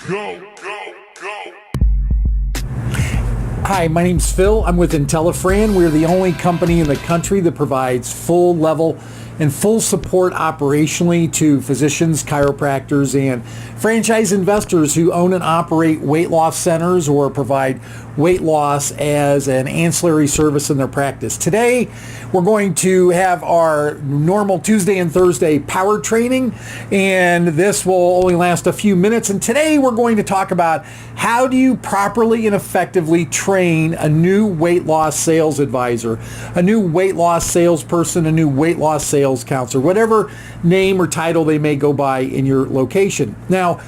Hi, my name's Phil. I'm with intelliFRAN. We're the only company in the country that provides full level and full support operationally to physicians, chiropractors, and franchise investors who own and operate weight loss centers or provide weight loss as an ancillary service in their practice. Today, we're going to have our normal Tuesday and Thursday power training, and this will only last a few minutes. And today, we're going to talk about how do you properly and effectively train a new weight loss sales advisor, a new weight loss salesperson, a new weight loss sales counselor, whatever name or title they may go by in your location. Now,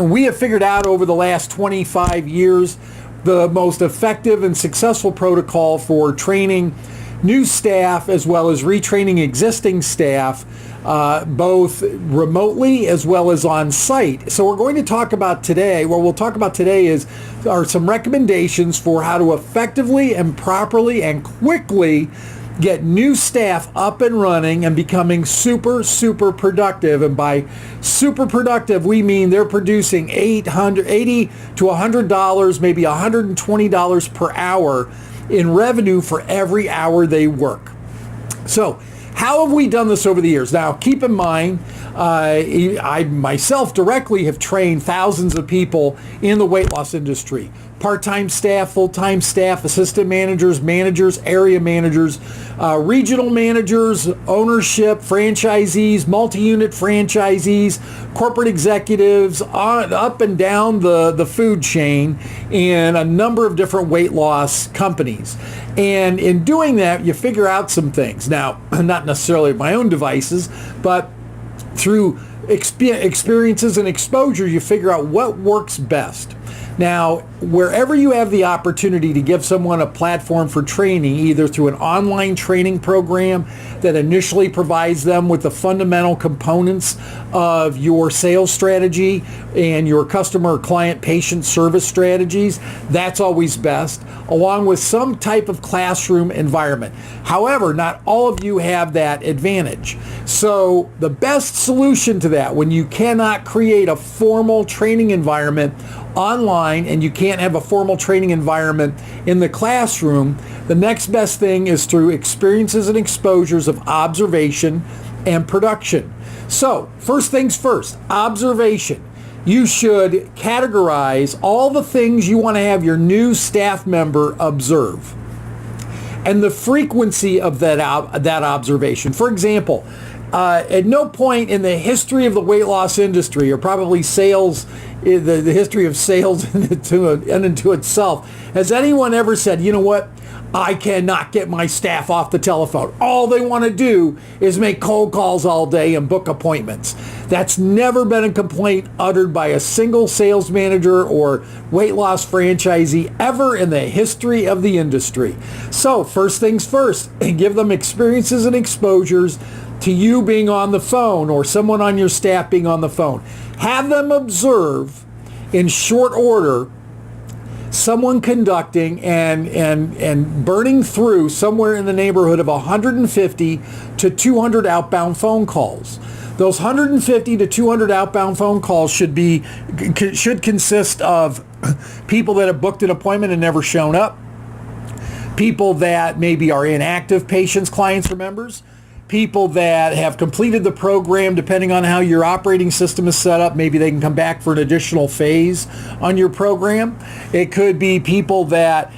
we have figured out over the last 25 years the most effective and successful protocol for training new staff as well as retraining existing staff, both remotely as well as on site. So we're going to talk about today, what we'll talk about today are some recommendations for how to effectively and properly and quickly get new staff up and running and becoming super productive. And by super productive, we mean they're producing $80 to $100, maybe $120 per hour in revenue for every hour they work. So how have we done this over the years? Now, keep in mind, I myself directly have trained thousands of people in the weight loss industry. Part-time staff, full-time staff, assistant managers, area managers, regional managers, ownership, franchisees, multi-unit franchisees, corporate executives, up and down the food chain in a number of different weight loss companies. And in doing that, you figure out some things. Now, not necessarily my own devices, but through experiences and exposure, you figure out what works best. Now, wherever you have the opportunity to give someone a platform for training, either through an online training program that initially provides them with the fundamental components of your sales strategy and your customer or client patient service strategies, that's always best, along with some type of classroom environment. However, not all of you have that advantage. So the best solution to that, when you cannot create a formal training environment online and you can't have a formal training environment in the classroom, the next best thing is through experiences and exposures of observation and production. So first things first, observation. You should categorize all the things you want to have your new staff member observe and the frequency of that observation. For example, at no point in the history of the weight loss industry, or probably sales, the history of sales into itself, has anyone ever said, you know what, I cannot get my staff off the telephone. All they want to do is make cold calls all day and book appointments. That's never been a complaint uttered by a single sales manager or weight loss franchisee ever in the history of the industry. So first things first, give them experiences and exposures to you being on the phone or someone on your staff being on the phone. Have them observe in short order someone conducting and burning through somewhere in the neighborhood of 150 to 200 outbound phone calls. Those 150 to 200 outbound phone calls should consist of people that have booked an appointment and never shown up, people that maybe are inactive patients, clients, or members, people that have completed the program depending on how your operating system is set up. Maybe they can come back for an additional phase on your program. It could be people that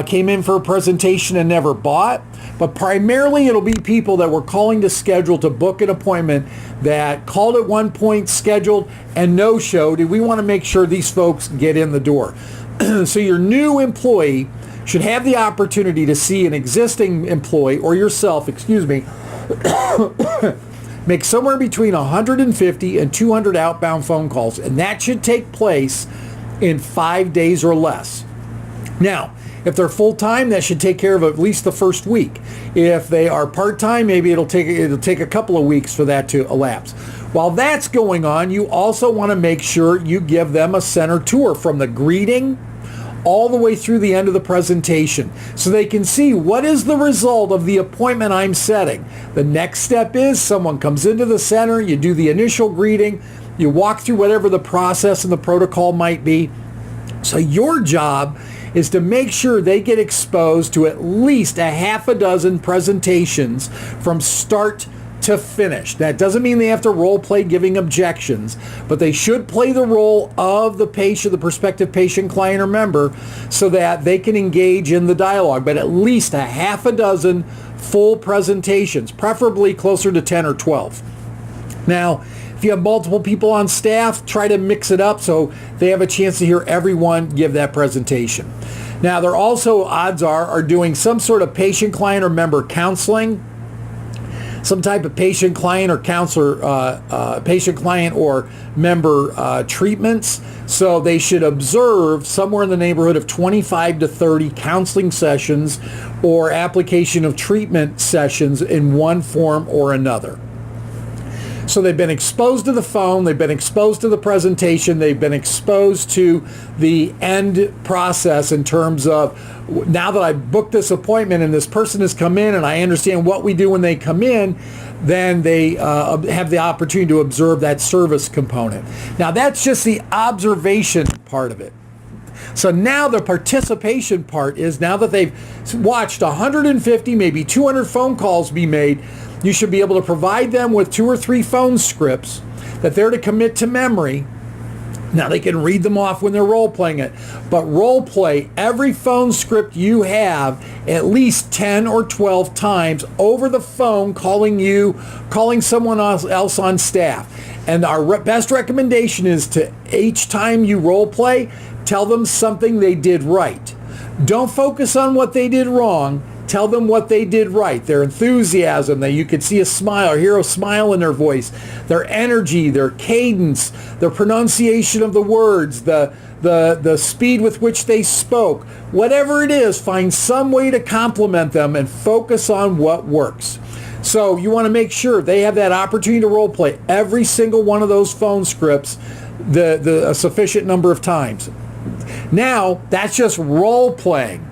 came in for a presentation and never bought, but primarily it'll be people that were calling to schedule to book an appointment that called at one point, scheduled, and no-showed, and we want to make sure these folks get in the door. So your new employee should have the opportunity to see an existing employee, or yourself, make somewhere between 150 and 200 outbound phone calls, and that should take place in 5 days or less. Now, if they're full-time, that should take care of at least the first week. If they are part-time, maybe it'll take a couple of weeks for that to elapse. While that's going on, you also want to make sure you give them a center tour from the greeting all the way through the end of the presentation so they can see what is the result of the appointment I'm setting. The next step is someone comes into the center, you do the initial greeting, You walk through whatever the process and the protocol might be. So your job is to make sure they get exposed to at least a half a dozen presentations from start to finish. That doesn't mean they have to role play giving objections, but they should play the role of the patient, the prospective patient, client, or member, so that they can engage in the dialogue. But at least a half a dozen full presentations, preferably closer to 10 or 12. Now, if you have multiple people on staff, try to mix it up so they have a chance to hear everyone give that presentation. Now, they're also, odds are doing some sort of patient, client, or member counseling, some type of patient, client, or counselor, patient, client, or member treatments. So they should observe somewhere in the neighborhood of 25 to 30 counseling sessions or application of treatment sessions in one form or another. So they've been exposed to the phone, they've been exposed to the presentation, they've been exposed to the end process in terms of, now that I've booked this appointment and this person has come in and I understand what we do when they come in, then they have the opportunity to observe that service component. Now that's just the observation part of it. So now the participation part is, now that they've watched 150, maybe 200 phone calls be made, you should be able to provide them with 2 or 3 phone scripts that they're to commit to memory. Now they can read them off when they're role playing it, but role play every phone script you have at least 10 or 12 times over the phone, calling you, calling someone else on staff. And our best recommendation is to, each time you role play, tell them something they did right. Don't focus on what they did wrong. Tell them what they did right. Their enthusiasm, that you could see a smile or hear a smile in their voice, their energy, their cadence, their pronunciation of the words, the speed with which they spoke. Whatever it is, find some way to compliment them and focus on what works. So you want to make sure they have that opportunity to role play every single one of those phone scripts a sufficient number of times. Now, that's just role playing.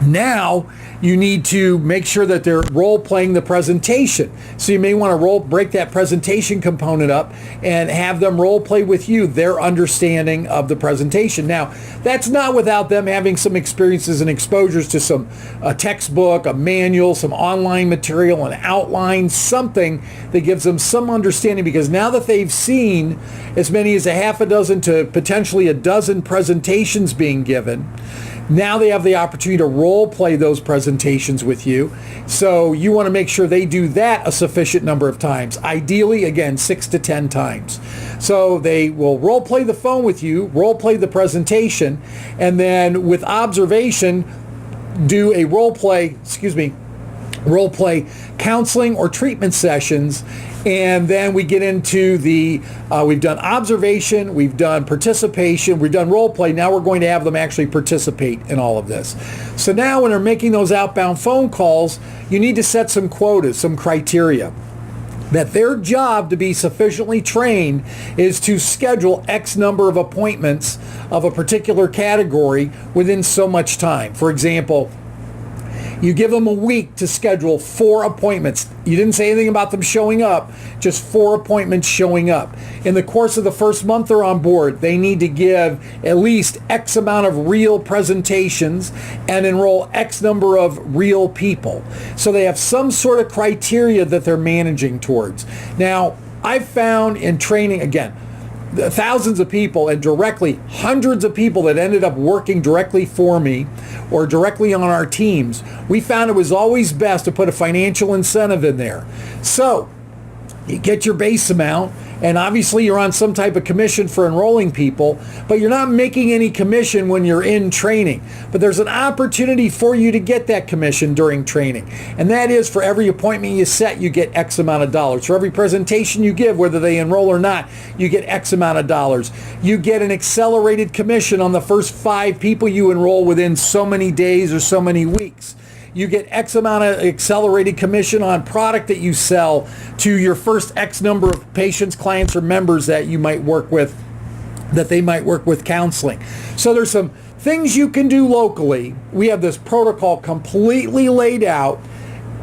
Now, you need to make sure that they're role playing the presentation. So you may want to break that presentation component up and have them role play with you their understanding of the presentation. Now, that's not without them having some experiences and exposures to a textbook, a manual, some online material, an outline, something that gives them some understanding, because now that they've seen as many as a half a dozen to potentially a dozen presentations being given, now they have the opportunity to role play those presentations with you. So you want to make sure they do that a sufficient number of times. Ideally, again, 6 to 10 times. So they will role play the phone with you, role play the presentation, and then with observation, do a role play counseling or treatment sessions. And then we get into we've done observation, we've done participation, we've done role play. Now we're going to have them actually participate in all of this. So now when they're making those outbound phone calls, you need to set some quotas, some criteria. That their job to be sufficiently trained is to schedule X number of appointments of a particular category within so much time. For example, you give them a week to schedule 4 appointments. You didn't say anything about them showing up, just 4 appointments showing up. In the course of the first month they're on board, they need to give at least X amount of real presentations and enroll X number of real people. So they have some sort of criteria that they're managing towards. Now, I've found in training, again, thousands of people and directly hundreds of people that ended up working directly for me or directly on our teams, we found it was always best to put a financial incentive in there. So you get your base amount, and obviously you're on some type of commission for enrolling people, but you're not making any commission when you're in training. But there's an opportunity for you to get that commission during training. And that is, for every appointment you set, you get X amount of dollars. For every presentation you give, whether they enroll or not, you get X amount of dollars. You get an accelerated commission on the first 5 people you enroll within so many days or so many weeks. You get X amount of accelerated commission on product that you sell to your first X number of patients, clients, or members that you might work with, that they might work with counseling. So there's some things you can do locally. We have this protocol completely laid out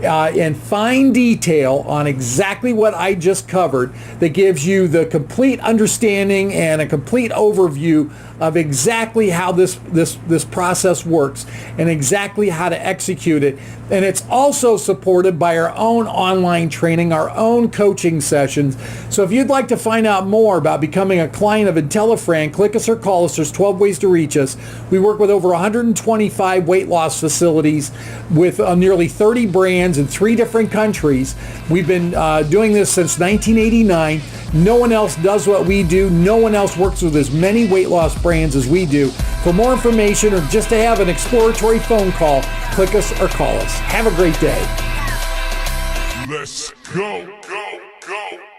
in fine detail on exactly what I just covered, that gives you the complete understanding and a complete overview of exactly how this process works and exactly how to execute it. And it's also supported by our own online training, our own coaching sessions. So if you'd like to find out more about becoming a client of intelliFRAN, click us or call us. There's 12 ways to reach us. We work with over 125 weight loss facilities with nearly 30 brands in 3 different countries. We've been doing this since 1989. No one else does what we do. No one else works with as many weight loss brands as we do. For more information or just to have an exploratory phone call, click us or call us. Have a great day. Let's go, go, go.